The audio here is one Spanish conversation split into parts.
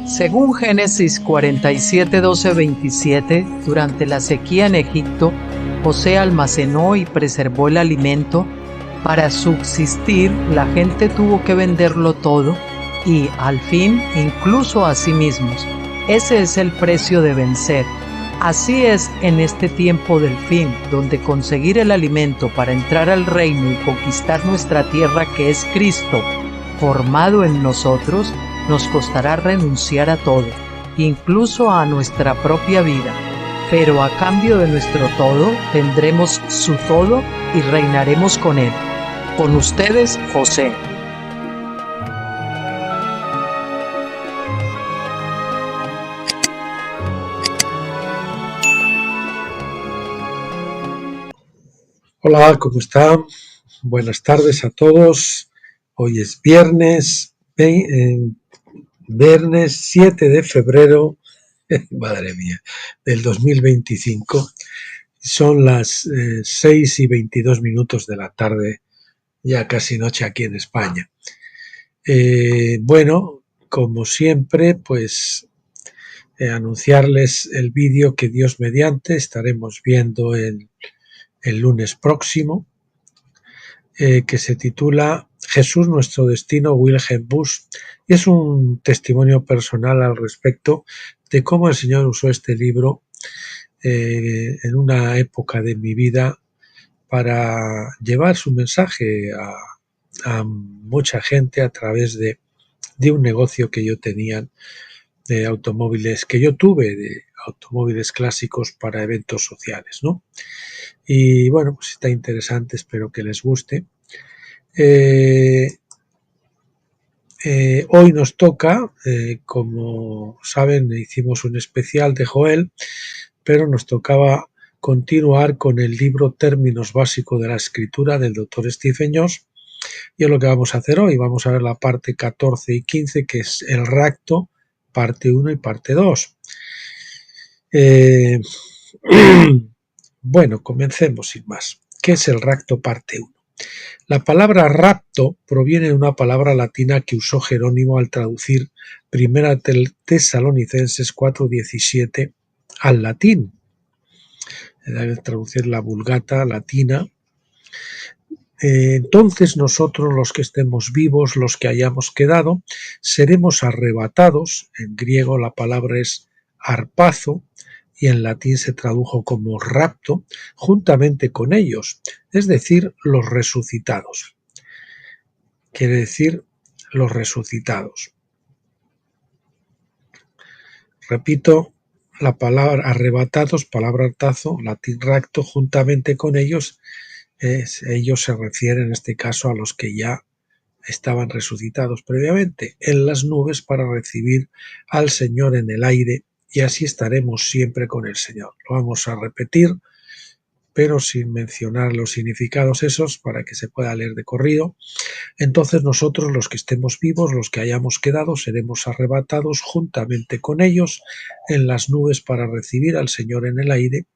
Según Génesis 47, 12, 27, durante la sequía en Egipto, José almacenó y preservó el alimento. Para subsistir, la gente tuvo que venderlo todo y, al fin, incluso a sí mismos. Ese es el precio de vencer. Así es en este tiempo del fin, donde conseguir el alimento para entrar al reino y conquistar nuestra tierra, que es Cristo, formado en nosotros, nos costará renunciar a todo, incluso a nuestra propia vida. Pero a cambio de nuestro todo, tendremos su todo y reinaremos con él. Con ustedes, José. Hola, ¿cómo están? Buenas tardes a todos. Hoy es viernes 7 de febrero, madre mía, del 2025. Son las 6:22 de la tarde, ya casi noche aquí en España. Bueno, como siempre, pues anunciarles el vídeo que Dios mediante estaremos viendo el lunes próximo, que se titula Jesús, nuestro destino, Wilhelm Busch, y es un testimonio personal al respecto de cómo el Señor usó este libro en una época de mi vida para llevar su mensaje a mucha gente a través de un negocio que yo tenía de automóviles, que yo tuve de automóviles clásicos para eventos sociales, ¿no? Y bueno, pues está interesante, espero que les guste. Hoy nos toca, como saben, hicimos un especial de Joel, pero nos tocaba continuar con el libro Términos Básicos de la Escritura del Dr. Stephen Jones, y es lo que vamos a hacer hoy. Vamos a ver la parte 14 y 15, que es el rapto, parte 1 y parte 2. Bueno, comencemos sin más. ¿Qué es el rapto parte 1? La palabra rapto proviene de una palabra latina que usó Jerónimo al traducir 1 Tesalonicenses 4:17 al latín. Al traducir la Vulgata latina. Entonces nosotros, los que estemos vivos, los que hayamos quedado, seremos arrebatados. En griego la palabra es harpazo y en latín se tradujo como rapto, juntamente con ellos, es decir, los resucitados. Quiere decir los resucitados. Repito, la palabra arrebatados, palabra hartazo, latín rapto, juntamente con ellos. Ellos se refieren en este caso a los que ya estaban resucitados previamente en las nubes para recibir al Señor en el aire, y así estaremos siempre con el Señor. Lo vamos a repetir, pero sin mencionar los significados esos para que se pueda leer de corrido. Entonces nosotros, los que estemos vivos, los que hayamos quedado, seremos arrebatados juntamente con ellos en las nubes para recibir al Señor en el aire,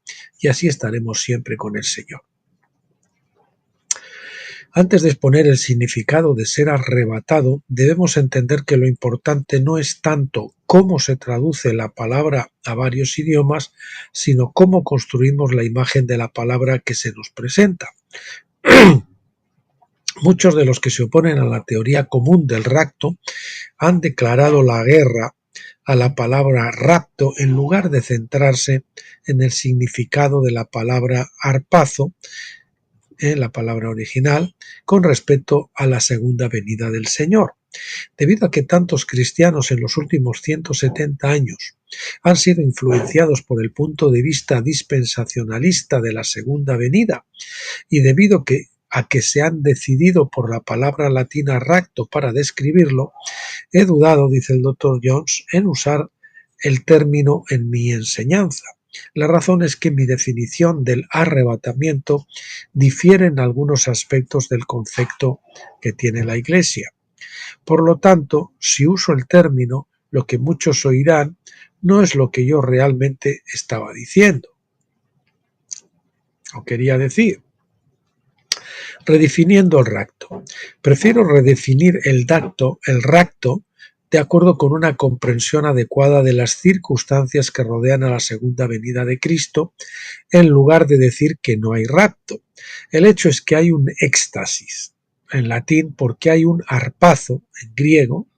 y así estaremos siempre con el Señor. Antes de exponer el significado de ser arrebatado, debemos entender que lo importante no es tanto cómo se traduce la palabra a varios idiomas, sino cómo construimos la imagen de la palabra que se nos presenta. Muchos de los que se oponen a la teoría común del rapto han declarado la guerra a la palabra rapto en lugar de centrarse en el significado de la palabra harpazo, la palabra original, con respecto a la segunda venida del Señor. Debido a que tantos cristianos en los últimos 170 años han sido influenciados por el punto de vista dispensacionalista de la segunda venida, y debido a que se han decidido por la palabra latina rapto para describirlo, he dudado, dice el Dr. Jones, en usar el término en mi enseñanza. La razón es que mi definición del arrebatamiento difiere en algunos aspectos del concepto que tiene la Iglesia. Por lo tanto, si uso el término, lo que muchos oirán no es lo que yo realmente estaba diciendo o quería decir. Redefiniendo el rapto. Prefiero redefinir el rapto de acuerdo con una comprensión adecuada de las circunstancias que rodean a la segunda venida de Cristo, en lugar de decir que no hay rapto. El hecho es que hay un éxtasis en latín porque hay un harpazo en griego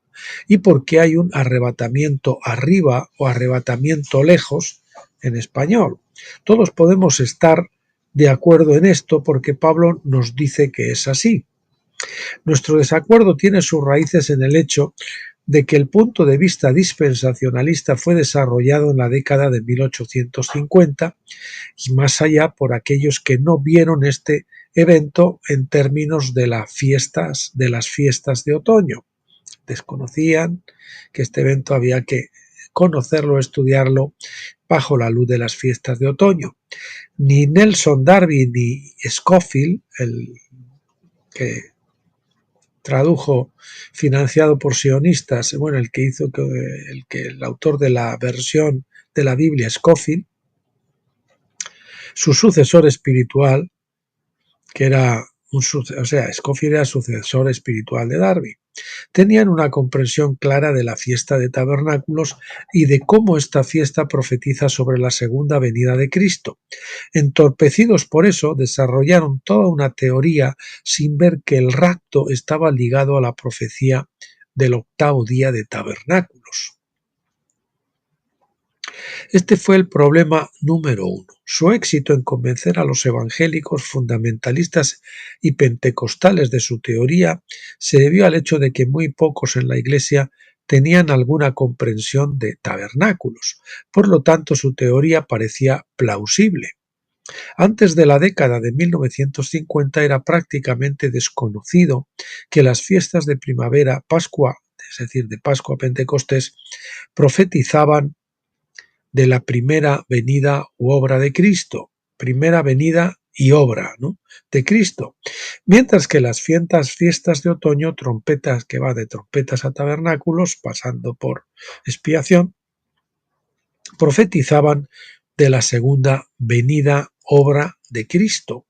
y porque hay un arrebatamiento arriba o arrebatamiento lejos en español. Todos podemos estar de acuerdo en esto porque Pablo nos dice que es así. Nuestro desacuerdo tiene sus raíces en el hecho de que el punto de vista dispensacionalista fue desarrollado en la década de 1850 y más allá por aquellos que no vieron este evento en términos de las fiestas de otoño. Desconocían que este evento había que conocerlo, estudiarlo bajo la luz de las fiestas de otoño. Ni Nelson Darby ni Scofield, el que tradujo financiado por sionistas, bueno, el autor de la versión de la Biblia, Scofield, su sucesor espiritual, que era Scofield era sucesor espiritual de Darby, tenían una comprensión clara de la fiesta de tabernáculos y de cómo esta fiesta profetiza sobre la segunda venida de Cristo. Entorpecidos por eso, desarrollaron toda una teoría sin ver que el rapto estaba ligado a la profecía del octavo día de tabernáculos. Este fue el problema número uno. Su éxito en convencer a los evangélicos fundamentalistas y pentecostales de su teoría se debió al hecho de que muy pocos en la Iglesia tenían alguna comprensión de tabernáculos. Por lo tanto, su teoría parecía plausible. Antes de la década de 1950 era prácticamente desconocido que las fiestas de primavera, Pascua, es decir, de Pascua a Pentecostés, profetizaban de la primera venida u obra de Cristo, primera venida y obra, ¿no?, de Cristo, mientras que las fiestas de otoño, trompetas, que va de trompetas a tabernáculos, pasando por expiación, profetizaban de la segunda venida, obra de Cristo.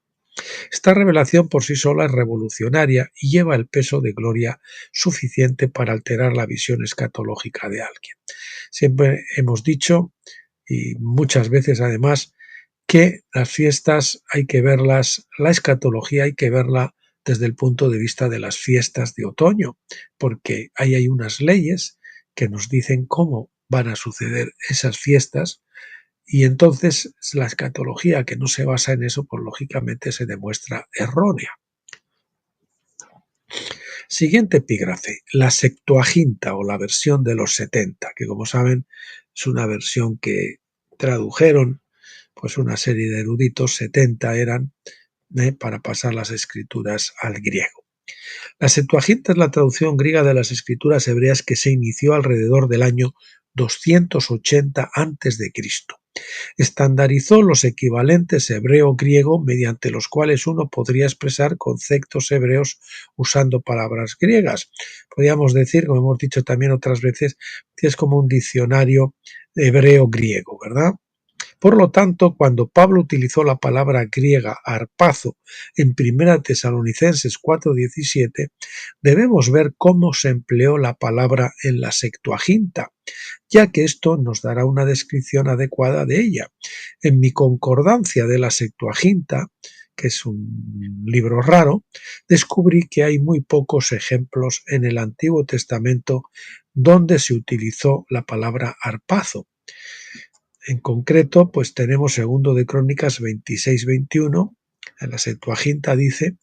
Esta revelación por sí sola es revolucionaria y lleva el peso de gloria suficiente para alterar la visión escatológica de alguien. Siempre hemos dicho, y muchas veces además, que las fiestas hay que verlas, la escatología hay que verla desde el punto de vista de las fiestas de otoño, porque ahí hay unas leyes que nos dicen cómo van a suceder esas fiestas, y entonces la escatología que no se basa en eso, pues lógicamente se demuestra errónea. Siguiente epígrafe, la Septuaginta o la versión de los 70, que como saben es una versión que tradujeron pues una serie de eruditos, 70 eran, para pasar las escrituras al griego. La Septuaginta es la traducción griega de las escrituras hebreas que se inició alrededor del año 280 a.C. Estandarizó los equivalentes hebreo-griego mediante los cuales uno podría expresar conceptos hebreos usando palabras griegas. Podríamos decir, como hemos dicho también otras veces, que es como un diccionario hebreo-griego, ¿verdad? Por lo tanto, cuando Pablo utilizó la palabra griega harpazo en 1 Tesalonicenses 4:17, debemos ver cómo se empleó la palabra en la Septuaginta, ya que esto nos dará una descripción adecuada de ella. En mi concordancia de la Septuaginta, que es un libro raro, descubrí que hay muy pocos ejemplos en el Antiguo Testamento donde se utilizó la palabra harpazo. En concreto, pues tenemos segundo de Crónicas 26:21, en la Septuaginta dice: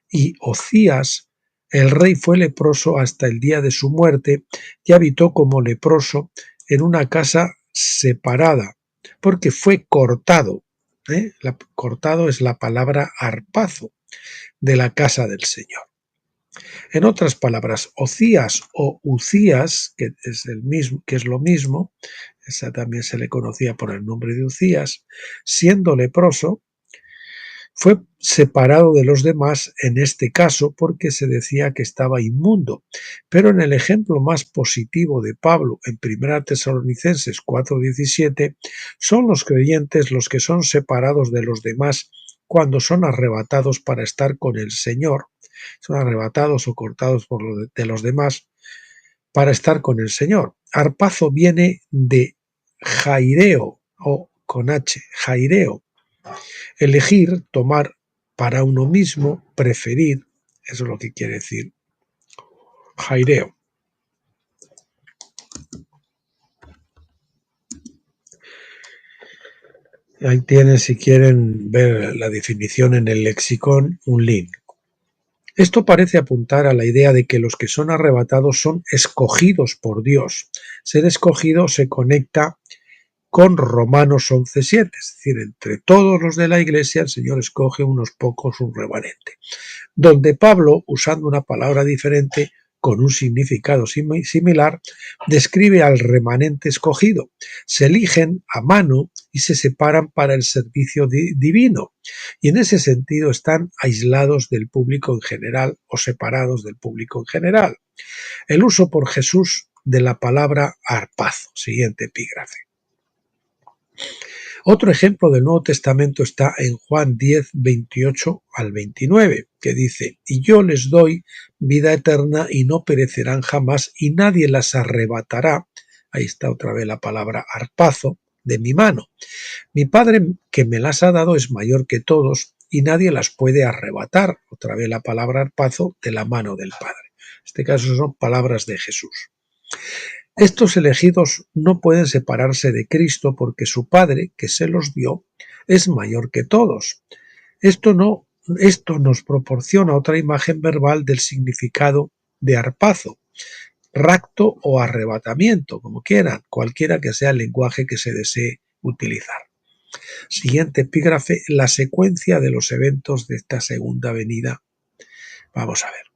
y Ocías, el rey, fue leproso hasta el día de su muerte y habitó como leproso en una casa separada, porque fue cortado. Cortado es la palabra harpazo, de la casa del Señor. En otras palabras, Ocías o Ucías, que es lo mismo, esa también se le conocía por el nombre de Ucías, siendo leproso, fue separado de los demás en este caso porque se decía que estaba inmundo, pero en el ejemplo más positivo de Pablo en 1 Tesalonicenses 4:17, son los creyentes los que son separados de los demás cuando son arrebatados para estar con el Señor. Son arrebatados o cortados de los demás para estar con el Señor. Arpazo viene de jaireo, o con H, jaireo. Elegir, tomar para uno mismo, preferir, eso es lo que quiere decir jaireo. Ahí tienen, si quieren ver la definición en el lexicón, un link. Esto parece apuntar a la idea de que los que son arrebatados son escogidos por Dios. Ser escogido se conecta con Romanos 11:7, es decir, entre todos los de la Iglesia el Señor escoge unos pocos, un remanente, donde Pablo, usando una palabra diferente con un significado similar, describe al remanente escogido. Se eligen a mano y se separan para el servicio divino, y en ese sentido están aislados del público en general o separados del público en general. El uso por Jesús de la palabra arpazo. Siguiente epígrafe. Otro ejemplo del Nuevo Testamento está en Juan 10, 28 al 29, que dice: y yo les doy vida eterna y no perecerán jamás y nadie las arrebatará, ahí está otra vez la palabra arpazo, de mi mano. Mi Padre que me las ha dado es mayor que todos y nadie las puede arrebatar, otra vez la palabra arpazo, de la mano del Padre. En este caso son palabras de Jesús. Estos elegidos no pueden separarse de Cristo porque su Padre, que se los dio, es mayor que todos. Esto nos proporciona otra imagen verbal del significado de arpazo, rapto o arrebatamiento, como quieran, cualquiera que sea el lenguaje que se desee utilizar. Siguiente epígrafe, la secuencia de los eventos de esta segunda venida. Vamos a ver.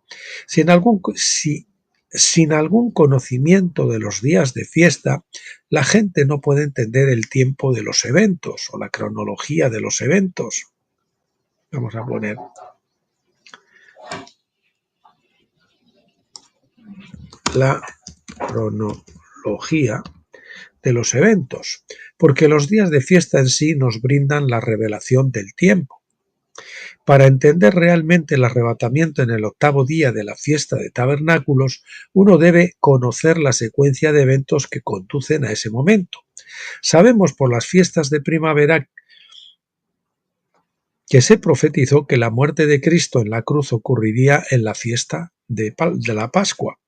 Sin algún conocimiento de los días de fiesta, la gente no puede entender el tiempo de los eventos o la cronología de los eventos. Vamos a poner la cronología de los eventos, porque los días de fiesta en sí nos brindan la revelación del tiempo. Para entender realmente el arrebatamiento en el octavo día de la fiesta de tabernáculos, uno debe conocer la secuencia de eventos que conducen a ese momento. Sabemos por las fiestas de primavera que se profetizó que la muerte de Cristo en la cruz ocurriría en la fiesta de la Pascua.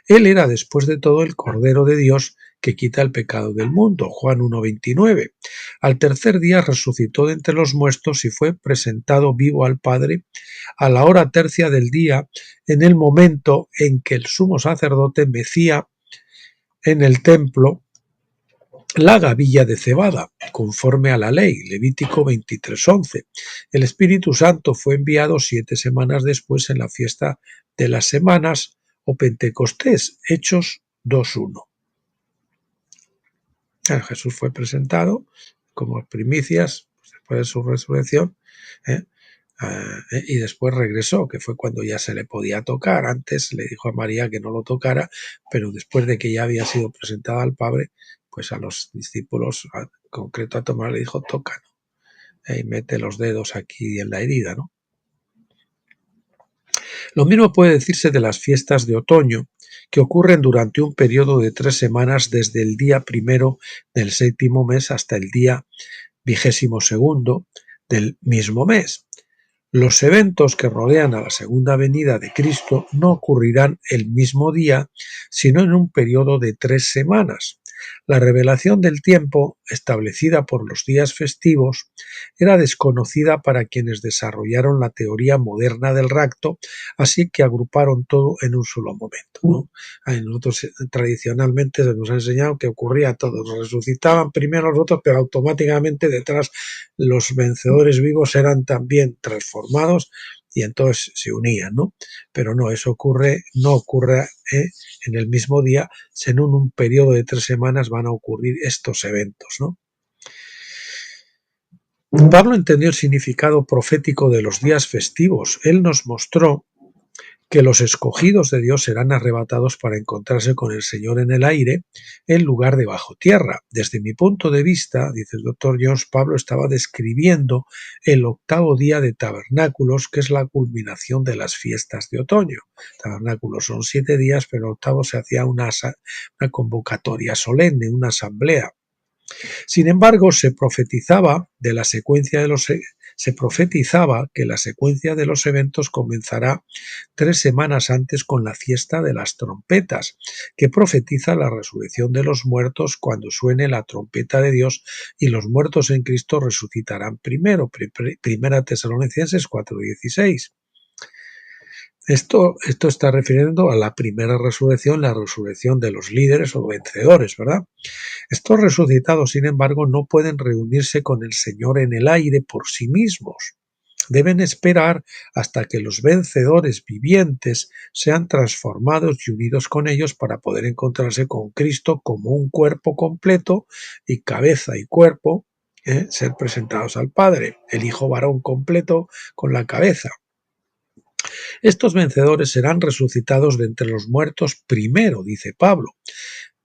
Él era, después de todo, el Cordero de Dios que quita el pecado del mundo, Juan 1:29. Al tercer día resucitó de entre los muertos y fue presentado vivo al Padre a la hora tercia del día, en el momento en que el sumo sacerdote mecía en el templo la gavilla de cebada, conforme a la ley, Levítico 23:11. El Espíritu Santo fue enviado 7 semanas después en la fiesta de las semanas o Pentecostés, Hechos 2:1. Jesús fue presentado como primicias después de su resurrección, y después regresó, que fue cuando ya se le podía tocar. Antes le dijo a María que no lo tocara, pero después de que ya había sido presentado al Padre, pues a los discípulos, en concreto a Tomás, le dijo: toca, ¿no? Y mete los dedos aquí en la herida, ¿no? Lo mismo puede decirse de las fiestas de otoño, que ocurren durante un periodo de 3 semanas desde el día 1 del 7º mes hasta el día 22º del mismo mes. Los eventos que rodean a la segunda venida de Cristo no ocurrirán el mismo día, sino en un periodo de 3 semanas. La revelación del tiempo, establecida por los días festivos, era desconocida para quienes desarrollaron la teoría moderna del rapto, así que agruparon todo en un solo momento, ¿no? Nosotros tradicionalmente se nos ha enseñado que ocurría todo, resucitaban primero los otros, pero automáticamente detrás los vencedores vivos eran también transformados y entonces se unían, ¿no? Pero no, eso no ocurre en el mismo día, sino en un periodo de 3 semanas van a ocurrir estos eventos, ¿no? Pablo entendió el significado profético de los días festivos. Él nos mostró que los escogidos de Dios serán arrebatados para encontrarse con el Señor en el aire en lugar de bajo tierra. Desde mi punto de vista, dice el doctor Jones, Pablo estaba describiendo el octavo día de tabernáculos, que es la culminación de las fiestas de otoño. Tabernáculos son 7 días, pero el octavo se hacía una convocatoria solemne, una asamblea. Sin embargo, se profetizaba que la secuencia de los eventos comenzará 3 semanas antes con la fiesta de las trompetas, que profetiza la resurrección de los muertos cuando suene la trompeta de Dios y los muertos en Cristo resucitarán primero. Primera Tesalonicenses 4:16. Esto está refiriendo a la primera resurrección, la resurrección de los líderes o vencedores, ¿verdad? Estos resucitados, sin embargo, no pueden reunirse con el Señor en el aire por sí mismos. Deben esperar hasta que los vencedores vivientes sean transformados y unidos con ellos para poder encontrarse con Cristo como un cuerpo completo y cabeza y cuerpo, ser presentados al Padre, el Hijo varón completo con la cabeza. Estos vencedores serán resucitados de entre los muertos primero, dice Pablo.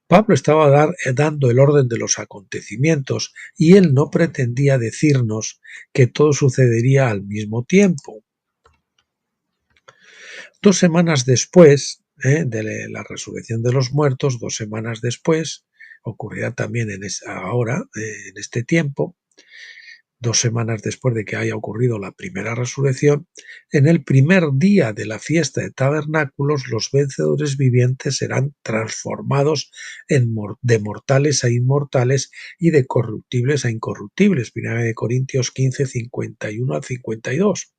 Pablo estaba dando el orden de los acontecimientos y él no pretendía decirnos que todo sucedería al mismo tiempo. 2 semanas después de la resurrección de los muertos, 2 semanas después, ocurrirá también en este tiempo, 2 semanas después de que haya ocurrido la primera resurrección, en el primer día de la fiesta de tabernáculos, los vencedores vivientes serán transformados de mortales a inmortales y de corruptibles a incorruptibles. 1 Corintios 15, 51 al 52.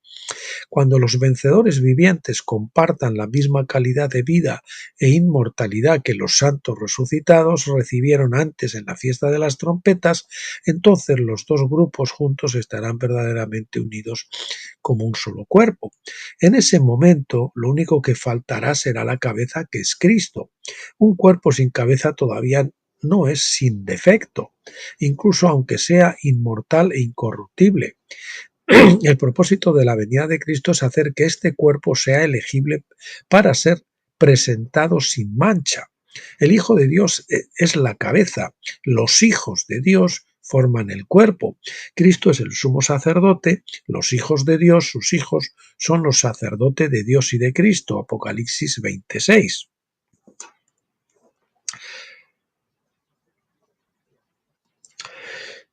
Cuando los vencedores vivientes compartan la misma calidad de vida e inmortalidad que los santos resucitados recibieron antes en la fiesta de las trompetas, entonces los dos grupos juntos estarán verdaderamente unidos como un solo cuerpo. En ese momento, lo único que faltará será la cabeza, que es Cristo. Un cuerpo sin cabeza todavía no es sin defecto, incluso aunque sea inmortal e incorruptible. El propósito de la venida de Cristo es hacer que este cuerpo sea elegible para ser presentado sin mancha. El Hijo de Dios es la cabeza, los hijos de Dios forman el cuerpo. Cristo es el sumo sacerdote, los hijos de Dios, sus hijos, son los sacerdotes de Dios y de Cristo. Apocalipsis 26.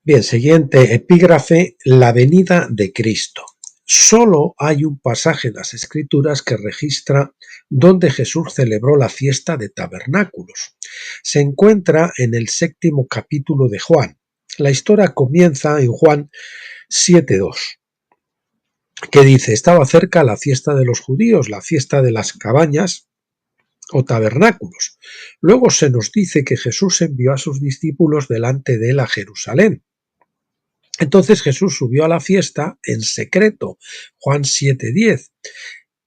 Bien, siguiente epígrafe, la venida de Cristo. Solo hay un pasaje en las Escrituras que registra donde Jesús celebró la fiesta de tabernáculos. Se encuentra en el 7º capítulo de Juan. La historia comienza en Juan 7:2, que dice: estaba cerca la fiesta de los judíos, la fiesta de las cabañas o tabernáculos. Luego se nos dice que Jesús envió a sus discípulos delante de él a Jerusalén. Entonces Jesús subió a la fiesta en secreto, Juan 7:10.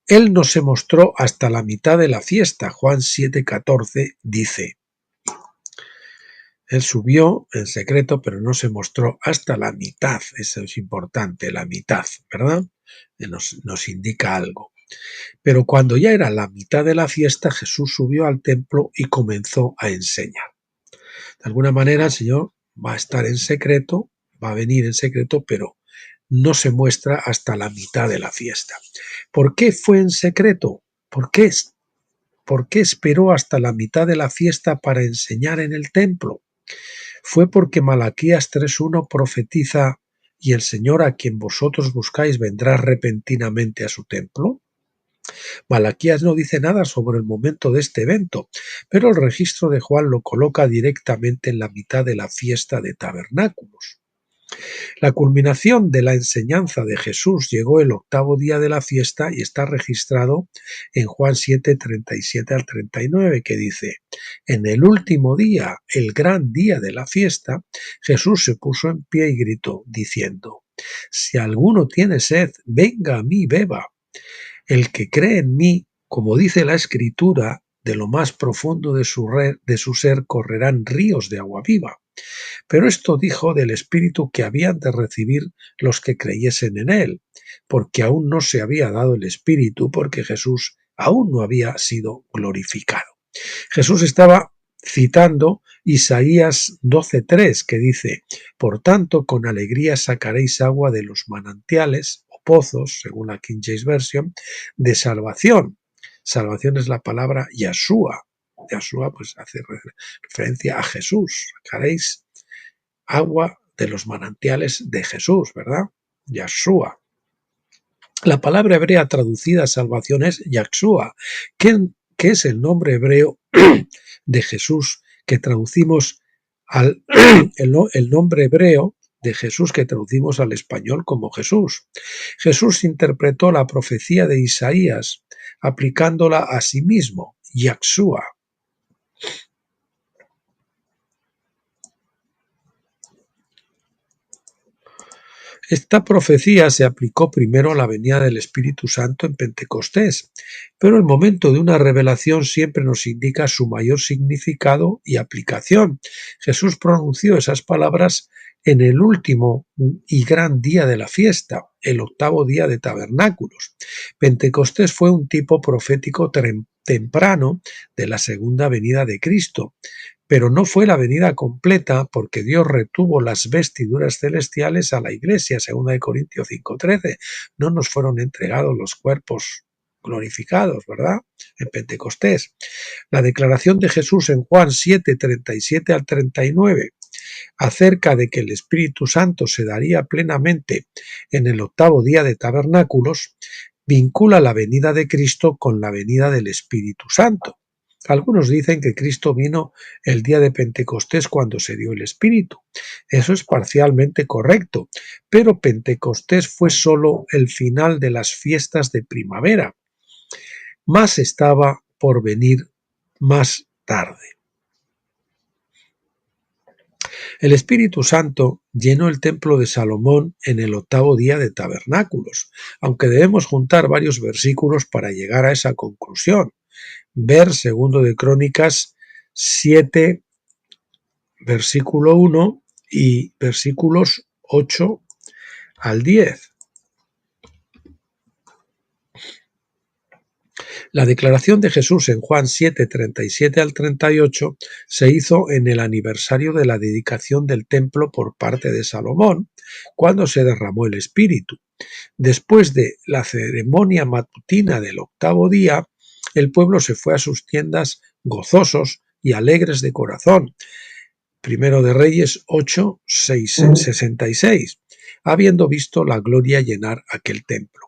Él no se mostró hasta la mitad de la fiesta, Juan 7:14 dice. Él subió en secreto, pero no se mostró hasta la mitad. Eso es importante, la mitad, ¿verdad? Nos indica algo. Pero cuando ya era la mitad de la fiesta, Jesús subió al templo y comenzó a enseñar. De alguna manera el Señor va a estar en secreto, va a venir en secreto, pero no se muestra hasta la mitad de la fiesta. ¿Por qué fue en secreto? ¿Por qué esperó hasta la mitad de la fiesta para enseñar en el templo? Fue porque Malaquías 3:1 profetiza: y el Señor a quien vosotros buscáis vendrá repentinamente a su templo. Malaquías no dice nada sobre el momento de este evento, pero el registro de Juan lo coloca directamente en la mitad de la fiesta de tabernáculos. La culminación de la enseñanza de Jesús llegó el 8º día de la fiesta y está registrado en Juan 7:37 al 39, que dice: en el último día, el gran día de la fiesta, Jesús se puso en pie y gritó, diciendo: si alguno tiene sed, venga a mí, beba. El que cree en mí, como dice la Escritura, de lo más profundo de su ser correrán ríos de agua viva. Pero esto dijo del Espíritu que habían de recibir los que creyesen en él, porque aún no se había dado el Espíritu, porque Jesús aún no había sido glorificado. Jesús estaba citando Isaías 12:3, que dice: por tanto, con alegría sacaréis agua de los manantiales o pozos, según la King James Version, de salvación. Salvación es la palabra Yahshua. Yahshua pues hace referencia a Jesús. Sacaréis agua de los manantiales de Jesús, ¿verdad? Yahshua. La palabra hebrea traducida a salvación es Yahshua, que es el nombre hebreo de Jesús que traducimos el nombre hebreo de Jesús que traducimos al español como Jesús. Jesús interpretó la profecía de Isaías aplicándola a sí mismo, Yahshua. Esta profecía se aplicó primero a la venida del Espíritu Santo en Pentecostés, pero el momento de una revelación siempre nos indica su mayor significado y aplicación. Jesús pronunció esas palabras en el último y gran día de la fiesta, el octavo día de Tabernáculos. Pentecostés fue un tipo profético temprano de la segunda venida de Cristo, pero no fue la venida completa porque Dios retuvo las vestiduras celestiales a la iglesia, 2 Corintios 5:13. No nos fueron entregados los cuerpos glorificados, ¿verdad? En Pentecostés. La declaración de Jesús en Juan 7:37 al 39, acerca de que el Espíritu Santo se daría plenamente en el octavo día de Tabernáculos, vincula la venida de Cristo con la venida del Espíritu Santo. Algunos dicen que Cristo vino el día de Pentecostés cuando se dio el Espíritu. Eso es parcialmente correcto, pero Pentecostés fue solo el final de las fiestas de primavera. Más estaba por venir más tarde. El Espíritu Santo llenó el templo de Salomón en el octavo día de Tabernáculos, aunque debemos juntar varios versículos para llegar a esa conclusión. Ver 2 de Crónicas 7, versículo 1 y versículos 8 al 10. La declaración de Jesús en Juan 7, 37 al 38 se hizo en el aniversario de la dedicación del templo por parte de Salomón, cuando se derramó el Espíritu. Después de la ceremonia matutina del octavo día, el pueblo se fue a sus tiendas gozosos y alegres de corazón. Primero de Reyes 8, 66, habiendo visto la gloria llenar aquel templo.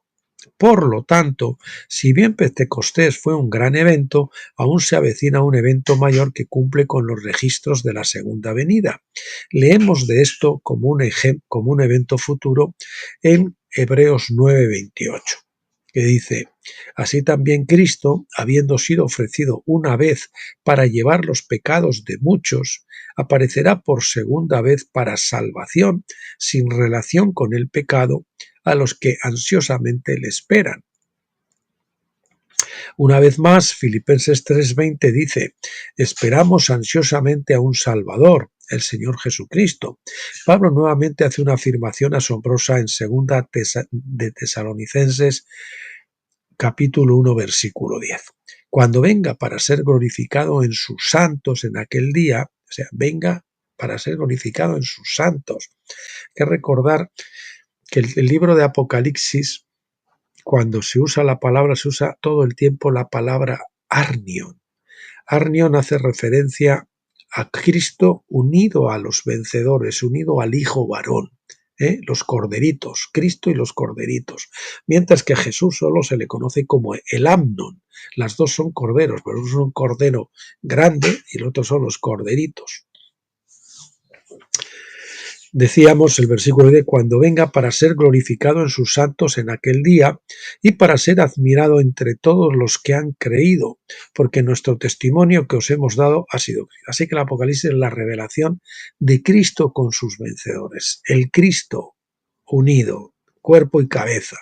Por lo tanto, si bien Pentecostés fue un gran evento, aún se avecina un evento mayor que cumple con los registros de la segunda venida. Leemos de esto como un evento futuro en Hebreos 9:28, que dice: así también Cristo, habiendo sido ofrecido una vez para llevar los pecados de muchos, aparecerá por segunda vez para salvación, sin relación con el pecado, a los que ansiosamente le esperan. Una vez más, Filipenses 3:20 dice: esperamos ansiosamente a un Salvador, el Señor Jesucristo. Pablo nuevamente hace una afirmación asombrosa en 2 de Tesalonicenses capítulo 1, versículo 10. Cuando venga para ser glorificado en sus santos en aquel día, o sea, venga para ser glorificado en sus santos. Hay que recordar que el libro de Apocalipsis, cuando se usa la palabra, se usa todo el tiempo la palabra arnion. Arnion hace referencia a Cristo unido a los vencedores, unido al Hijo varón, los corderitos, Cristo y los corderitos. Mientras que a Jesús solo se le conoce como el Amnon. Las dos son corderos, pero uno es un cordero grande y el otro son los corderitos. Decíamos el versículo de cuando venga para ser glorificado en sus santos en aquel día y para ser admirado entre todos los que han creído, porque nuestro testimonio que os hemos dado ha sido creído. Así que el Apocalipsis es la revelación de Cristo con sus vencedores, el Cristo unido, cuerpo y cabeza.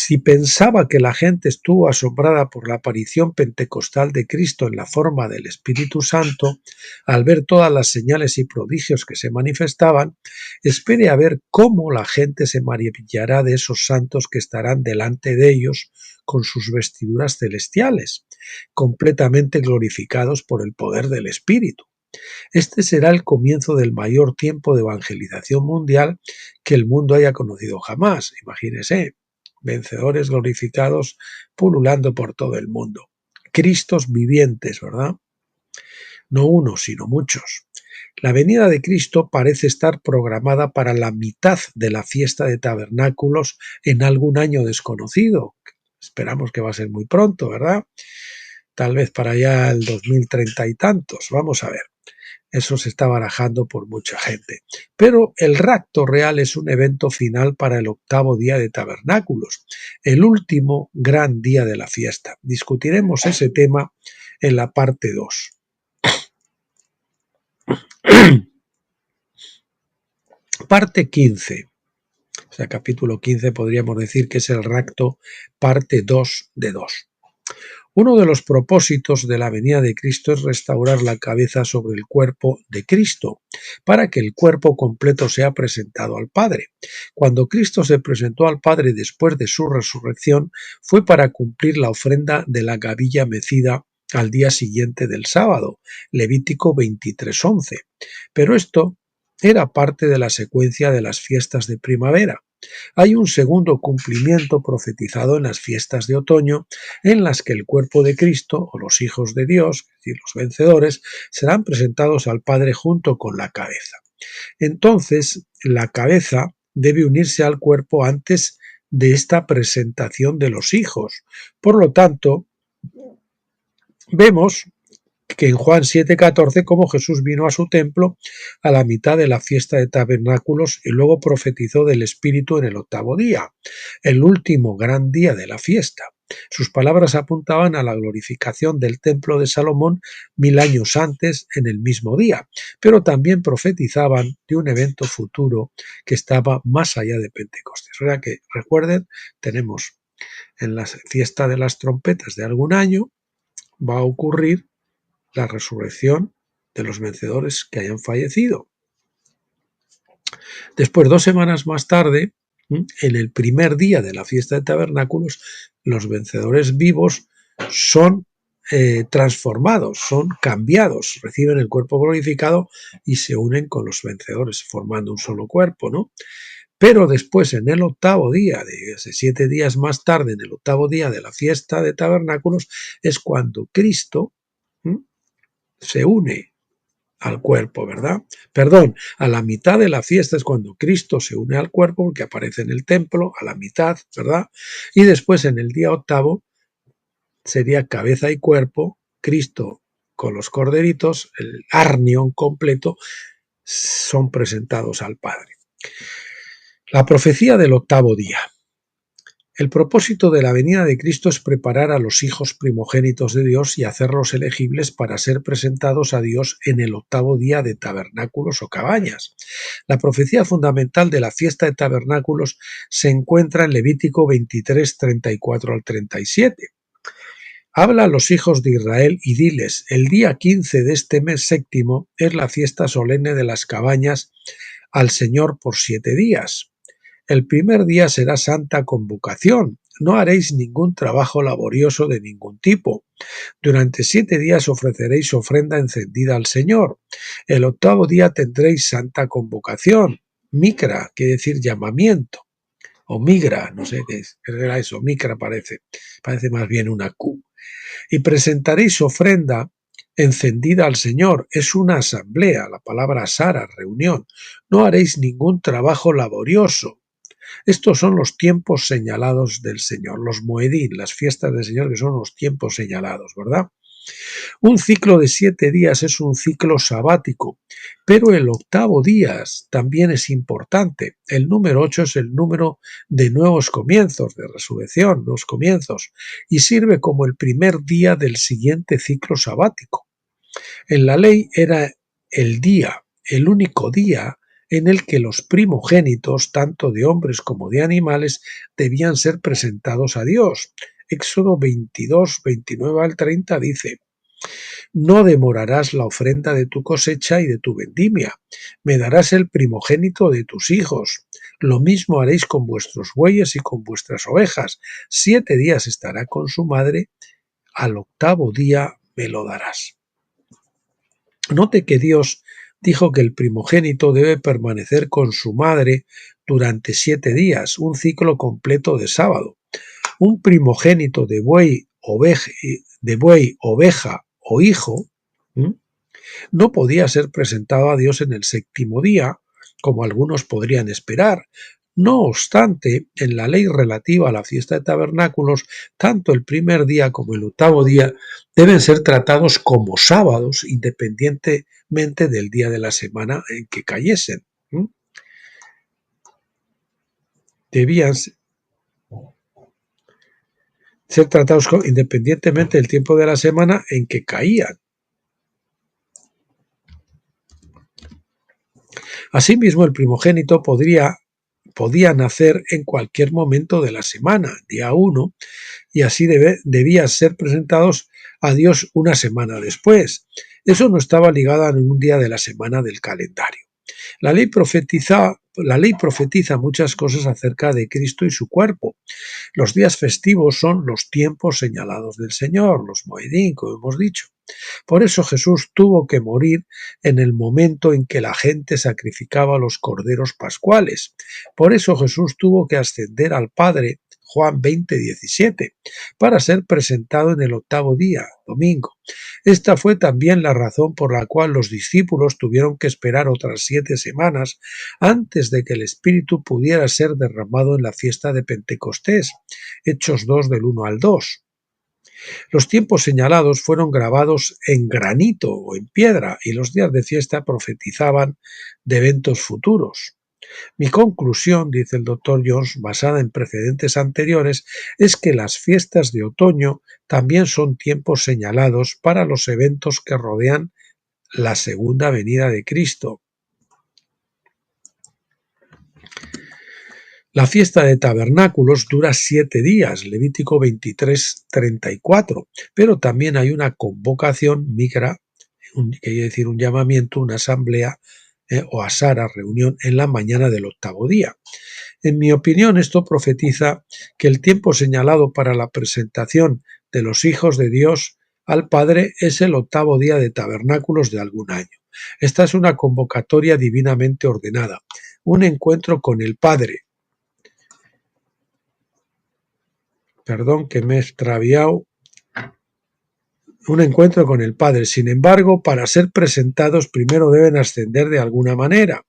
Si pensaba que la gente estuvo asombrada por la aparición pentecostal de Cristo en la forma del Espíritu Santo, al ver todas las señales y prodigios que se manifestaban, espere a ver cómo la gente se maravillará de esos santos que estarán delante de ellos con sus vestiduras celestiales, completamente glorificados por el poder del Espíritu. Este será el comienzo del mayor tiempo de evangelización mundial que el mundo haya conocido jamás. Imagínese, vencedores glorificados pululando por todo el mundo. Cristos vivientes, ¿verdad? No uno, sino muchos. La venida de Cristo parece estar programada para la mitad de la fiesta de tabernáculos en algún año desconocido. Esperamos que va a ser muy pronto, ¿verdad? Tal vez para allá el 2030 y tantos. Vamos a ver. Eso se está barajando por mucha gente. Pero el rapto real es un evento final para el octavo día de tabernáculos, el último gran día de la fiesta. Discutiremos ese tema en la parte 2. Parte 15. O sea, capítulo 15 podríamos decir que es el rapto parte 2 de 2. Uno de los propósitos de la venida de Cristo es restaurar la cabeza sobre el cuerpo de Cristo, para que el cuerpo completo sea presentado al Padre. Cuando Cristo se presentó al Padre después de su resurrección, fue para cumplir la ofrenda de la gavilla mecida al día siguiente del sábado, Levítico 23:11. Pero esto era parte de la secuencia de las fiestas de primavera. Hay un segundo cumplimiento profetizado en las fiestas de otoño, en las que el cuerpo de Cristo, o los hijos de Dios, es decir, los vencedores, serán presentados al Padre junto con la cabeza. Entonces, la cabeza debe unirse al cuerpo antes de esta presentación de los hijos. Por lo tanto, vemos que en Juan 7:14 como Jesús vino a su templo a la mitad de la fiesta de tabernáculos y luego profetizó del Espíritu en el octavo día, el último gran día de la fiesta. Sus palabras apuntaban a la glorificación del templo de Salomón 1000 años antes en el mismo día, pero también profetizaban de un evento futuro que estaba más allá de Pentecostés. O sea que, recuerden, tenemos en la fiesta de las trompetas de algún año, va a ocurrir la resurrección de los vencedores que hayan fallecido. Después, 2 semanas más tarde, en el primer día de la fiesta de tabernáculos, los vencedores vivos son transformados, son cambiados, reciben el cuerpo glorificado y se unen con los vencedores, formando un solo cuerpo, ¿no? Pero después, en el octavo día, de 7 días más tarde, en el octavo día de la fiesta de tabernáculos, es cuando Cristo se une al cuerpo, ¿verdad? Perdón, a la mitad de la fiesta es cuando Cristo se une al cuerpo, porque aparece en el templo, a la mitad, ¿verdad? Y después en el día octavo sería cabeza y cuerpo, Cristo con los corderitos, el arnión completo, son presentados al Padre. La profecía del octavo día. El propósito de la venida de Cristo es preparar a los hijos primogénitos de Dios y hacerlos elegibles para ser presentados a Dios en el octavo día de tabernáculos o cabañas. La profecía fundamental de la fiesta de tabernáculos se encuentra en Levítico 23, 34 al 37. Habla a los hijos de Israel y diles: el día 15 de este mes séptimo es la fiesta solemne de las cabañas al Señor por 7 días. El primer día será santa convocación. No haréis ningún trabajo laborioso de ningún tipo. Durante 7 días ofreceréis ofrenda encendida al Señor. El octavo día tendréis santa convocación. Micra, quiere decir llamamiento. O migra, no sé qué era eso. Micra parece más bien una Q. Y presentaréis ofrenda encendida al Señor. Es una asamblea, la palabra Sara, reunión. No haréis ningún trabajo laborioso. Estos son los tiempos señalados del Señor, los Moedín, las fiestas del Señor, que son los tiempos señalados, ¿verdad? Un ciclo de 7 días es un ciclo sabático, pero el octavo día también es importante. El número 8 es el número de nuevos comienzos, de resurrección, nuevos comienzos, y sirve como el primer día del siguiente ciclo sabático. En la ley era el día, el único día en el que los primogénitos, tanto de hombres como de animales, debían ser presentados a Dios. Éxodo 22, 29 al 30 dice: No demorarás la ofrenda de tu cosecha y de tu vendimia. Me darás el primogénito de tus hijos. Lo mismo haréis con vuestros bueyes y con vuestras ovejas. 7 días estará con su madre, al 8º día me lo darás. Note que Dios dijo que el primogénito debe permanecer con su madre durante 7 días, un ciclo completo de sábado. Un primogénito de buey, oveja o hijo no podía ser presentado a Dios en el 7º día, como algunos podrían esperar. No obstante, en la ley relativa a la fiesta de tabernáculos, tanto el primer día como el 8º día deben ser tratados como sábados, independientemente del día de la semana en que cayesen. Debían ser tratados independientemente del tiempo de la semana en que caían. Asimismo, el primogénito podía nacer en cualquier momento de la semana, día 1, y así debían ser presentados a Dios una semana después. Eso no estaba ligado a ningún día de la semana del calendario. La ley profetiza muchas cosas acerca de Cristo y su cuerpo. Los días festivos son los tiempos señalados del Señor, los Moedín, como hemos dicho. Por eso Jesús tuvo que morir en el momento en que la gente sacrificaba los corderos pascuales. Por eso Jesús tuvo que ascender al Padre, Juan 20:17, para ser presentado en el 8º día, domingo. Esta fue también la razón por la cual los discípulos tuvieron que esperar otras 7 semanas antes de que el Espíritu pudiera ser derramado en la fiesta de Pentecostés. Hechos 2 del 1 al 2. Los tiempos señalados fueron grabados en granito o en piedra y los días de fiesta profetizaban de eventos futuros. Mi conclusión, dice el Dr. Jones, basada en precedentes anteriores, es que las fiestas de otoño también son tiempos señalados para los eventos que rodean la segunda venida de Cristo. La fiesta de tabernáculos dura 7 días, Levítico 23:34, pero también hay una convocación migra, quiere decir un llamamiento, una asamblea o asara, reunión en la mañana del 8º día. En mi opinión, esto profetiza que el tiempo señalado para la presentación de los hijos de Dios al Padre es el 8º día de tabernáculos de algún año. Esta es una convocatoria divinamente ordenada, un encuentro con el Padre. Perdón que me he extraviado. Un encuentro con el Padre. Sin embargo, para ser presentados primero deben ascender de alguna manera.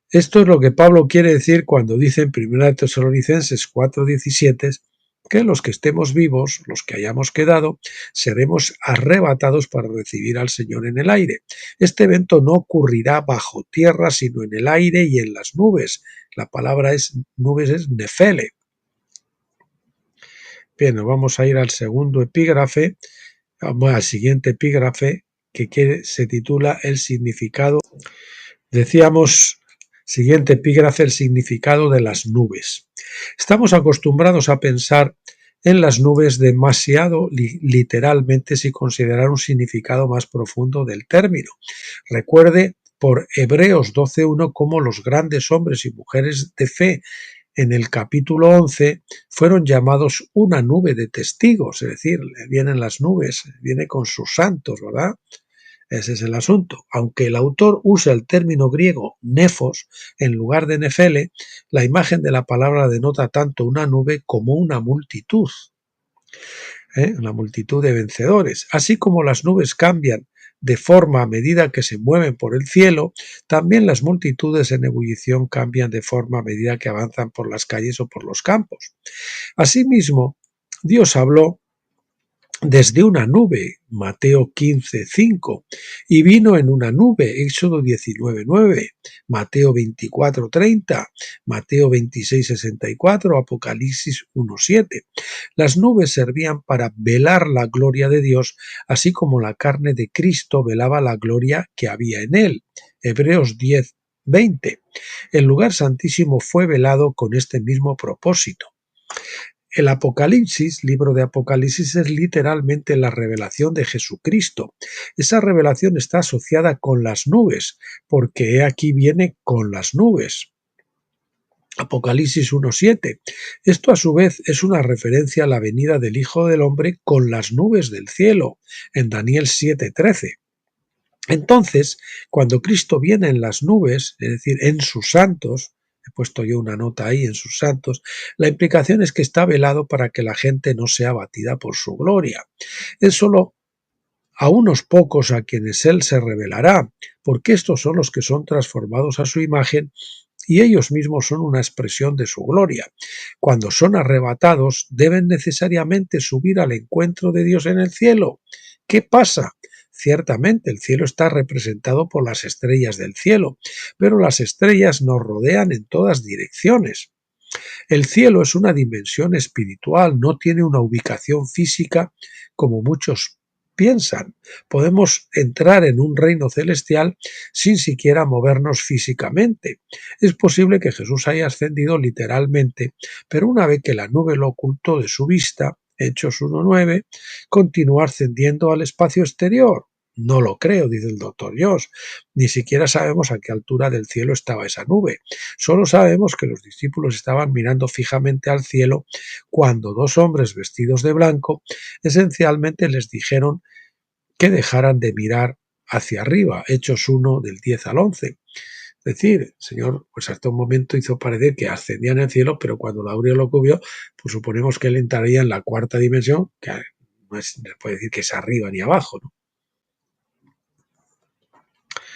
Esto es lo que Pablo quiere decir cuando dice en 1 Tesalonicenses 4:17 que los que estemos vivos, los que hayamos quedado, seremos arrebatados para recibir al Señor en el aire. Este evento no ocurrirá bajo tierra, sino en el aire y en las nubes. La palabra nubes es nefele. Bien, vamos a ir al segundo epígrafe, al siguiente epígrafe que se titula El significado. Decíamos, siguiente epígrafe, el significado de las nubes. Estamos acostumbrados a pensar en las nubes demasiado literalmente sin considerar un significado más profundo del término. Recuerde por Hebreos 12:1 cómo los grandes hombres y mujeres de fe en el capítulo 11 fueron llamados una nube de testigos, es decir, vienen las nubes, viene con sus santos, ¿verdad? Ese es el asunto. Aunque el autor usa el término griego nefos en lugar de nefele, la imagen de la palabra denota tanto una nube como una multitud. Una multitud de vencedores. Así como las nubes cambian de forma a medida que se mueven por el cielo, también las multitudes en ebullición cambian de forma a medida que avanzan por las calles o por los campos. Asimismo, Dios habló desde una nube, Mateo 15:5, y vino en una nube, Éxodo 19:9, Mateo 24:30, Mateo 26:64, Apocalipsis 1:7. Las nubes servían para velar la gloria de Dios, así como la carne de Cristo velaba la gloria que había en él, Hebreos 10, 20. El lugar santísimo fue velado con este mismo propósito. El Apocalipsis, libro de Apocalipsis, es literalmente la revelación de Jesucristo. Esa revelación está asociada con las nubes, porque he aquí viene con las nubes. Apocalipsis 1:7. Esto a su vez es una referencia a la venida del Hijo del Hombre con las nubes del cielo, en Daniel 7:13. Entonces, cuando Cristo viene en las nubes, es decir, en sus santos, he puesto yo una nota ahí, en sus santos, la implicación es que está velado para que la gente no sea abatida por su gloria. Es solo a unos pocos a quienes Él se revelará, porque estos son los que son transformados a su imagen y ellos mismos son una expresión de su gloria. Cuando son arrebatados, deben necesariamente subir al encuentro de Dios en el cielo. ¿Qué pasa? Ciertamente el cielo está representado por las estrellas del cielo, pero las estrellas nos rodean en todas direcciones. El cielo es una dimensión espiritual, no tiene una ubicación física como muchos piensan. Podemos entrar en un reino celestial sin siquiera movernos físicamente. Es posible que Jesús haya ascendido literalmente, pero una vez que la nube lo ocultó de su vista, Hechos 1:9, continuó ascendiendo al espacio exterior. No lo creo, dice el doctor Josh. Ni siquiera sabemos a qué altura del cielo estaba esa nube. Solo sabemos que los discípulos estaban mirando fijamente al cielo cuando dos hombres vestidos de blanco esencialmente les dijeron que dejaran de mirar hacia arriba. Hechos 1 del 10 al 11. Es decir, el Señor pues hasta un momento hizo parecer que ascendía en el cielo, pero cuando la aurea lo cubrió, pues suponemos que él entraría en la cuarta dimensión, que no se puede decir que es arriba ni abajo, ¿no?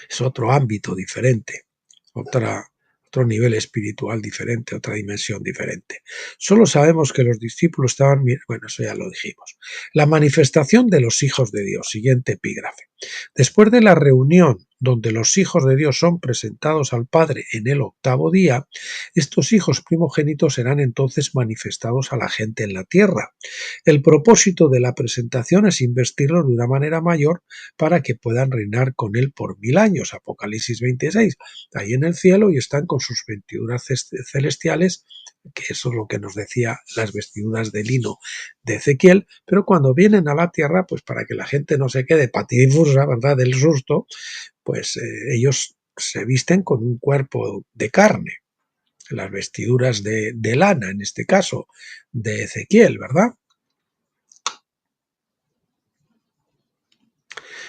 Es otro ámbito diferente, otro nivel espiritual diferente, otra dimensión diferente. Solo sabemos que los discípulos estaban, bueno, eso ya lo dijimos. La manifestación de los hijos de Dios, siguiente epígrafe. Después de la reunión donde los hijos de Dios son presentados al Padre en el octavo día, estos hijos primogénitos serán entonces manifestados a la gente en la tierra. El propósito de la presentación es investirlos de una manera mayor para que puedan reinar con él por 1000 años. Apocalipsis 26. Ahí en el cielo y están con sus vestiduras celestiales, que eso es lo que nos decía las vestiduras de lino de Ezequiel, pero cuando vienen a la tierra, pues para que la gente no se quede patidifusa, ¿verdad?, del susto, pues ellos se visten con un cuerpo de carne, las vestiduras de lana, en este caso, de Ezequiel, ¿verdad?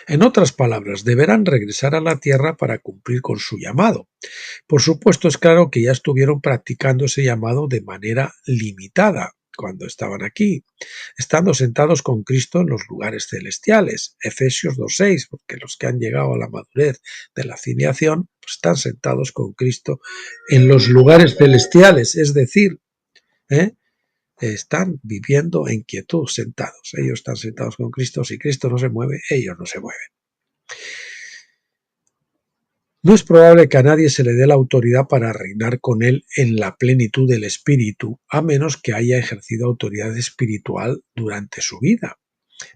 En otras palabras, deberán regresar a la tierra para cumplir con su llamado. Por supuesto, es claro que ya estuvieron practicando ese llamado de manera limitada cuando estaban aquí, estando sentados con Cristo en los lugares celestiales. Efesios 2:6, porque los que han llegado a la madurez de la filiación pues están sentados con Cristo en los lugares celestiales, es decir, están viviendo en quietud sentados. Ellos están sentados con Cristo. Si Cristo no se mueve, ellos no se mueven. No es probable que a nadie se le dé la autoridad para reinar con él en la plenitud del espíritu, a menos que haya ejercido autoridad espiritual durante su vida.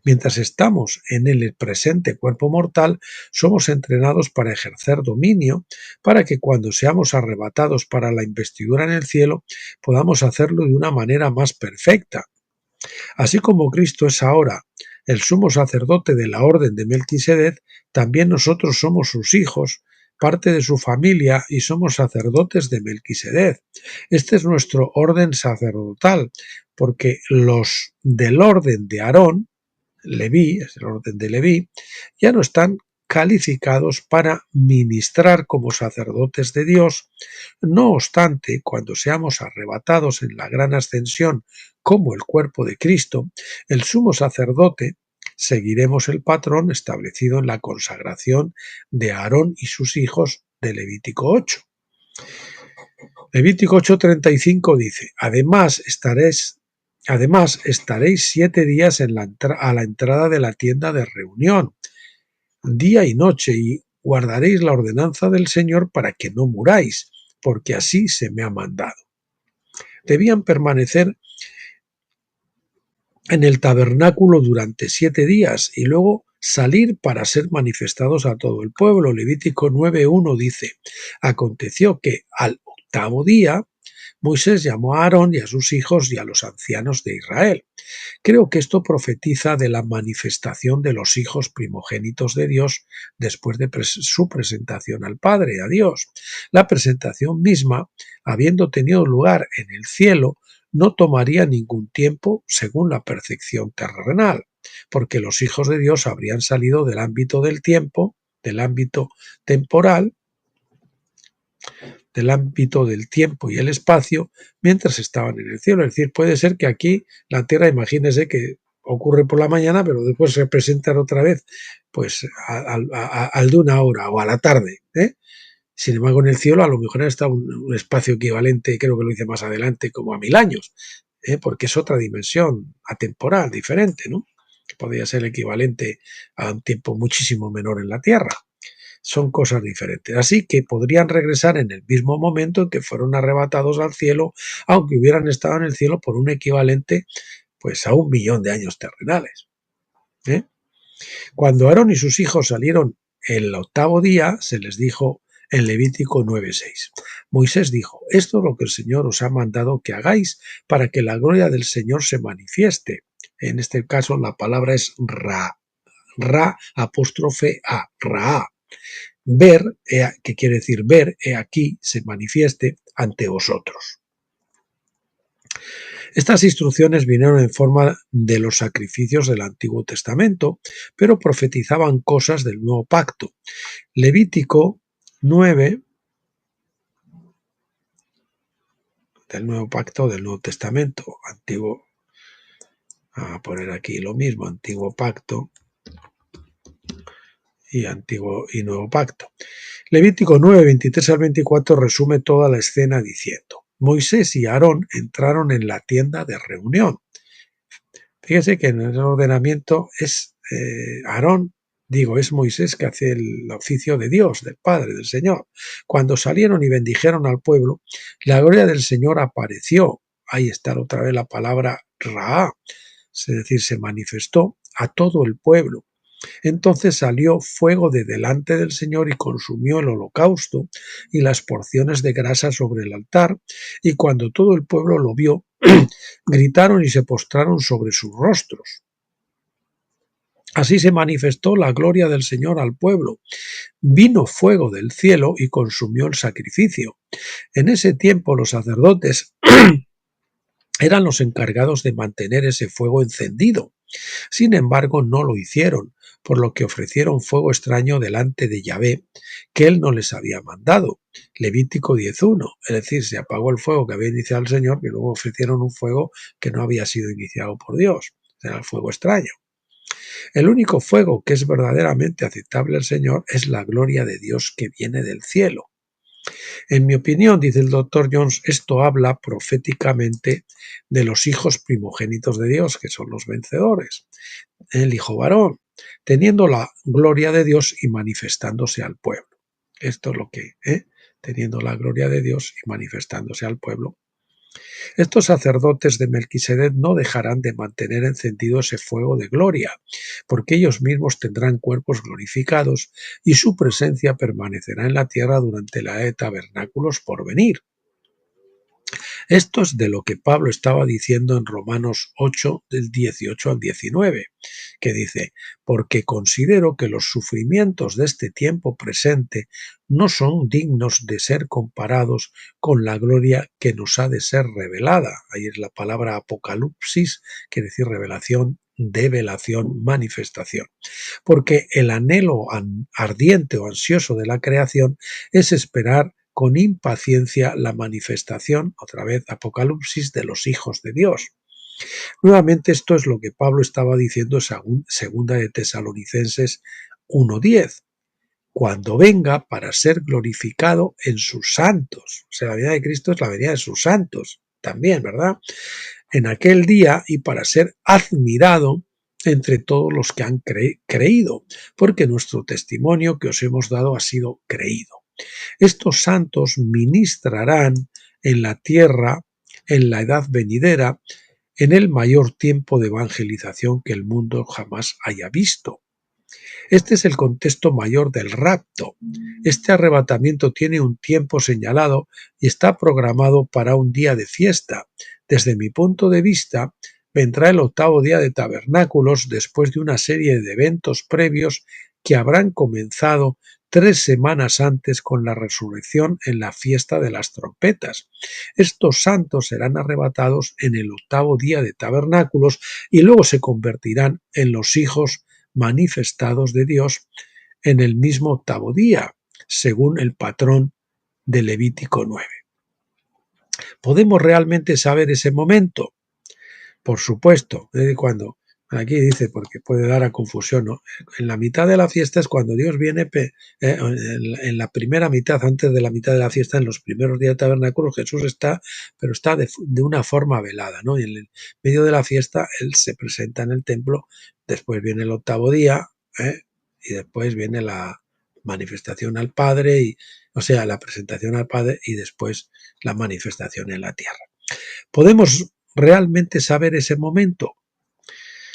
Mientras estamos en el presente cuerpo mortal, somos entrenados para ejercer dominio, para que cuando seamos arrebatados para la investidura en el cielo, podamos hacerlo de una manera más perfecta. Así como Cristo es ahora el sumo sacerdote de la orden de Melquisedec, también nosotros somos sus hijos, parte de su familia, y somos sacerdotes de Melquisedec. Este es nuestro orden sacerdotal, porque los del orden de Aarón, Leví, es el orden de Leví, ya no están calificados para ministrar como sacerdotes de Dios. No obstante, cuando seamos arrebatados en la gran ascensión como el cuerpo de Cristo, el sumo sacerdote, seguiremos el patrón establecido en la consagración de Aarón y sus hijos de Levítico 8. Levítico 8:35 dice: Además estaréis 7 días a la entrada de la tienda de reunión, día y noche, y guardaréis la ordenanza del Señor para que no muráis, porque así se me ha mandado. Debían permanecer en el tabernáculo durante 7 días y luego salir para ser manifestados a todo el pueblo. Levítico 9:1 dice: aconteció que al octavo día Moisés llamó a Aarón y a sus hijos y a los ancianos de Israel. Creo que esto profetiza de la manifestación de los hijos primogénitos de Dios después de su presentación al Padre, a Dios. La presentación misma, habiendo tenido lugar en el cielo, no tomaría ningún tiempo según la percepción terrenal, porque los hijos de Dios habrían salido del ámbito del tiempo, del ámbito temporal, del ámbito del tiempo y el espacio mientras estaban en el cielo. Es decir, puede ser que aquí la Tierra, imagínese que ocurre por la mañana, pero después se presentan otra vez pues al de una hora o a la tarde. Sin embargo, en el cielo a lo mejor está un espacio equivalente, creo que lo hice más adelante, como a 1000 años, porque es otra dimensión atemporal, diferente, ¿no? Que podría ser el equivalente a un tiempo muchísimo menor en la Tierra. Son cosas diferentes. Así que podrían regresar en el mismo momento en que fueron arrebatados al cielo, aunque hubieran estado en el cielo por un equivalente pues a 1.000.000 de años terrenales. Cuando Aarón y sus hijos salieron el octavo día, se les dijo en Levítico 9:6. Moisés dijo: esto es lo que el Señor os ha mandado que hagáis para que la gloria del Señor se manifieste. En este caso la palabra es ra apóstrofe a, ra. Ver, que quiere decir ver, aquí se manifieste ante vosotros. Estas instrucciones vinieron en forma de los sacrificios del Antiguo Testamento, pero profetizaban cosas del Nuevo Pacto. Levítico 9, del Nuevo Pacto, del Nuevo Testamento, Antiguo, a poner aquí lo mismo, Antiguo Pacto y Antiguo y Nuevo Pacto. Levítico 9, 23 al 24 resume toda la escena diciendo: Moisés y Aarón entraron en la tienda de reunión. Fíjese que en el ordenamiento es Aarón, es Moisés que hace el oficio de Dios, del Padre, del Señor. Cuando salieron y bendijeron al pueblo, la gloria del Señor apareció. Ahí está otra vez la palabra Ra, es decir, se manifestó a todo el pueblo. Entonces salió fuego de delante del Señor y consumió el holocausto y las porciones de grasa sobre el altar, y cuando todo el pueblo lo vio, gritaron y se postraron sobre sus rostros. Así se manifestó la gloria del Señor al pueblo. Vino fuego del cielo y consumió el sacrificio. En ese tiempo los sacerdotes eran los encargados de mantener ese fuego encendido. Sin embargo, no lo hicieron, por lo que ofrecieron fuego extraño delante de Yahvé, que él no les había mandado. Levítico 10:1, es decir, se apagó el fuego que había iniciado el Señor y luego ofrecieron un fuego que no había sido iniciado por Dios. Era el fuego extraño. El único fuego que es verdaderamente aceptable al Señor es la gloria de Dios que viene del cielo. En mi opinión, dice el Dr. Jones, esto habla proféticamente de los hijos primogénitos de Dios, que son los vencedores. El hijo varón, teniendo la gloria de Dios y manifestándose al pueblo. Esto es lo que, teniendo la gloria de Dios y manifestándose al pueblo. Estos sacerdotes de Melquisedec no dejarán de mantener encendido ese fuego de gloria, porque ellos mismos tendrán cuerpos glorificados y su presencia permanecerá en la tierra durante la era de tabernáculos por venir. Esto es de lo que Pablo estaba diciendo en Romanos 8, del 18 al 19, que dice: porque considero que los sufrimientos de este tiempo presente no son dignos de ser comparados con la gloria que nos ha de ser revelada. Ahí es la palabra apocalipsis, quiere decir revelación, develación, manifestación. Porque el anhelo ardiente o ansioso de la creación es esperar con impaciencia la manifestación, otra vez Apocalipsis, de los hijos de Dios. Nuevamente esto es lo que Pablo estaba diciendo en segunda de Tesalonicenses 1:10, cuando venga para ser glorificado en sus santos. O sea, la venida de Cristo es la venida de sus santos también, ¿verdad? En aquel día, y para ser admirado entre todos los que han creído, porque nuestro testimonio que os hemos dado ha sido creído. Estos santos ministrarán en la tierra en la edad venidera, en el mayor tiempo de evangelización que el mundo jamás haya visto. Este es el contexto mayor del rapto. Este arrebatamiento tiene un tiempo señalado y está programado para un día de fiesta. Desde mi punto de vista, vendrá el octavo día de tabernáculos después de una serie de eventos previos que habrán comenzado 3 semanas antes con la resurrección en la fiesta de las trompetas. Estos santos serán arrebatados en el octavo día de tabernáculos y luego se convertirán en los hijos manifestados de Dios en el mismo octavo día, según el patrón de Levítico 9. ¿Podemos realmente saber ese momento? Por supuesto, cuando aquí dice, porque puede dar a confusión, ¿no? En la mitad de la fiesta es cuando Dios viene, en la primera mitad, antes de la mitad de la fiesta, en los primeros días de tabernáculo, Jesús está, pero está de una forma velada, ¿no? Y en el medio de la fiesta, Él se presenta en el templo, después viene el octavo día, y después viene la manifestación al Padre, o sea, la presentación al Padre y después la manifestación en la tierra. ¿Podemos realmente saber ese momento?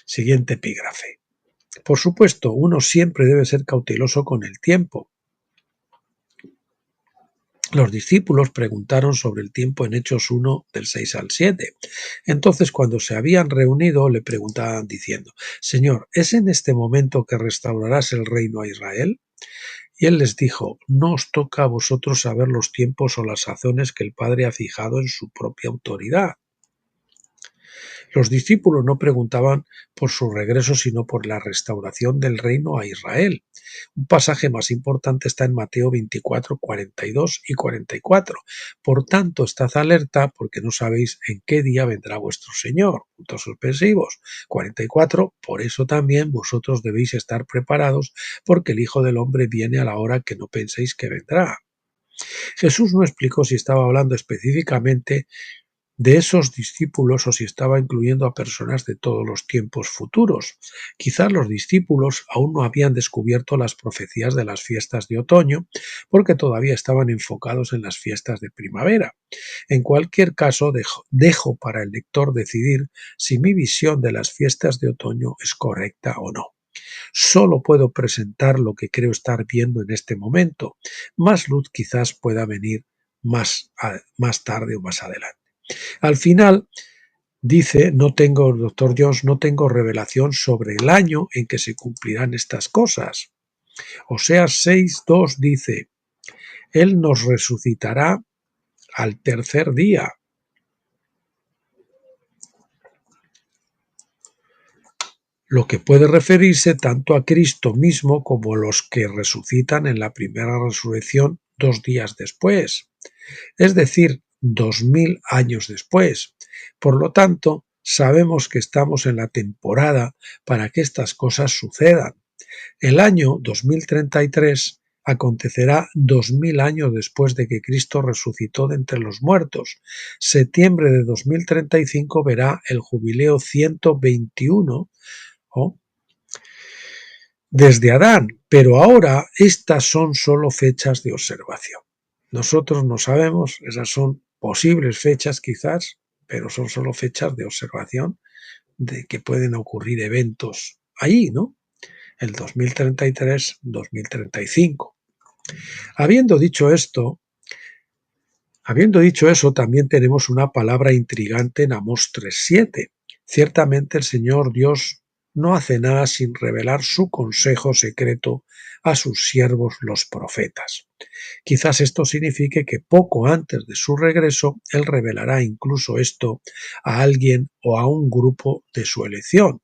Siguiente epígrafe. Por supuesto, uno siempre debe ser cauteloso con el tiempo. Los discípulos preguntaron sobre el tiempo en Hechos 1, del 6 al 7. Entonces, cuando se habían reunido, le preguntaban diciendo: Señor, ¿es en este momento que restaurarás el reino a Israel? Y él les dijo: no os toca a vosotros saber los tiempos o las sazones que el Padre ha fijado en su propia autoridad. Los discípulos no preguntaban por su regreso, sino por la restauración del reino a Israel. Un pasaje más importante está en Mateo 24, 42 y 44. Por tanto, estad alerta, porque no sabéis en qué día vendrá vuestro Señor. Puntos suspensivos. 44. Por eso también vosotros debéis estar preparados, porque el Hijo del Hombre viene a la hora que no penséis que vendrá. Jesús no explicó si estaba hablando específicamente de esos discípulos o si estaba incluyendo a personas de todos los tiempos futuros. Quizás los discípulos aún no habían descubierto las profecías de las fiestas de otoño porque todavía estaban enfocados en las fiestas de primavera. En cualquier caso, dejo para el lector decidir si mi visión de las fiestas de otoño es correcta o no. Solo puedo presentar lo que creo estar viendo en este momento. Más luz quizás pueda venir más tarde o más adelante. Al final dice, Dr. Jones, no tengo revelación sobre el año en que se cumplirán estas cosas. Oseas 6:2 dice, Él nos resucitará al tercer día. Lo que puede referirse tanto a Cristo mismo como los que resucitan en la primera resurrección 2 días después, es decir, 2000 años después. Por lo tanto, sabemos que estamos en la temporada para que estas cosas sucedan. El año 2033 acontecerá 2000 años después de que Cristo resucitó de entre los muertos. Septiembre de 2035 verá el jubileo 121 desde Adán, pero ahora estas son solo fechas de observación. Nosotros no sabemos, esas son posibles fechas quizás, pero son solo fechas de observación de que pueden ocurrir eventos allí, ¿no? El 2033, 2035. Habiendo dicho eso, también tenemos una palabra intrigante en Amós 3:7. Ciertamente el Señor Dios no hace nada sin revelar su consejo secreto a sus siervos los profetas. Quizás esto signifique que poco antes de su regreso, Él revelará incluso esto a alguien o a un grupo de su elección.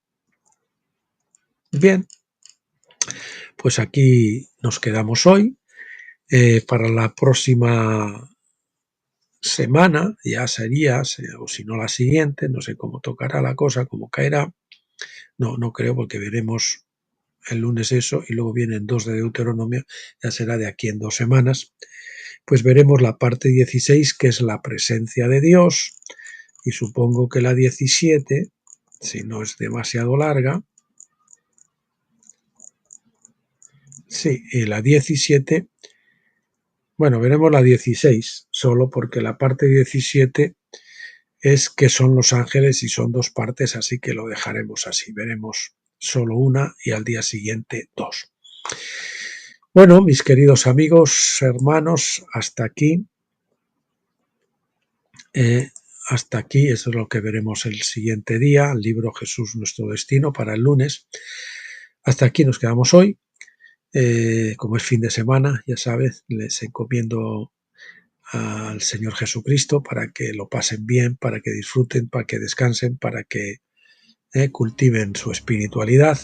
Bien, pues aquí nos quedamos hoy. Para la próxima semana ya sería, o si no la siguiente, no sé cómo tocará la cosa, cómo caerá. No creo, porque veremos el lunes eso y luego vienen 2 de Deuteronomio, ya será de aquí en 2 semanas. Pues veremos la parte 16, que es la presencia de Dios, y supongo que la 17, si no es demasiado larga. Sí, y la 17, bueno, veremos la 16, solo porque la parte 17 es que son los ángeles y son 2 partes, así que lo dejaremos así. Veremos solo una y al día siguiente 2. Bueno, mis queridos amigos, hermanos, hasta aquí. Hasta aquí, eso es lo que veremos el siguiente día, el libro Jesús nuestro destino para el lunes. Hasta aquí nos quedamos hoy. Como es fin de semana, ya sabes, les encomiendo al Señor Jesucristo para que lo pasen bien, para que disfruten, para que descansen, para que cultiven su espiritualidad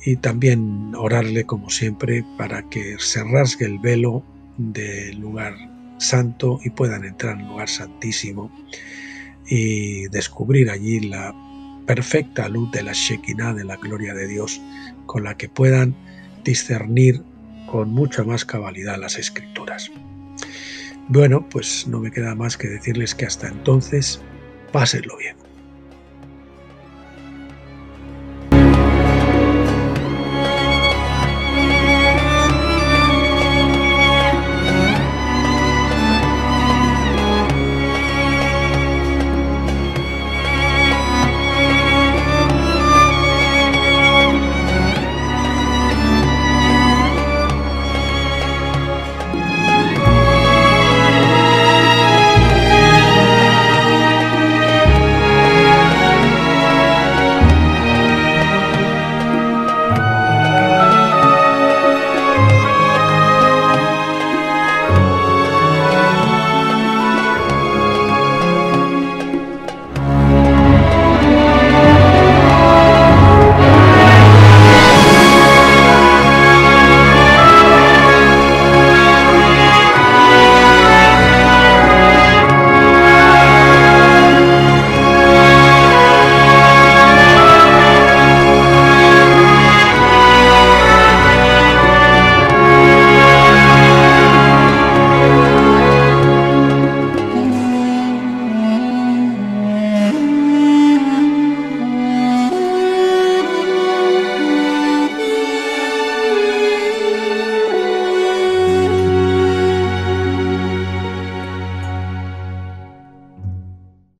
y también orarle como siempre para que se rasgue el velo del lugar santo y puedan entrar en el lugar santísimo y descubrir allí la perfecta luz de la Shekinah, de la gloria de Dios, con la que puedan discernir con mucha más cabalidad las Escrituras. Bueno, pues no me queda más que decirles que hasta entonces, pásenlo bien.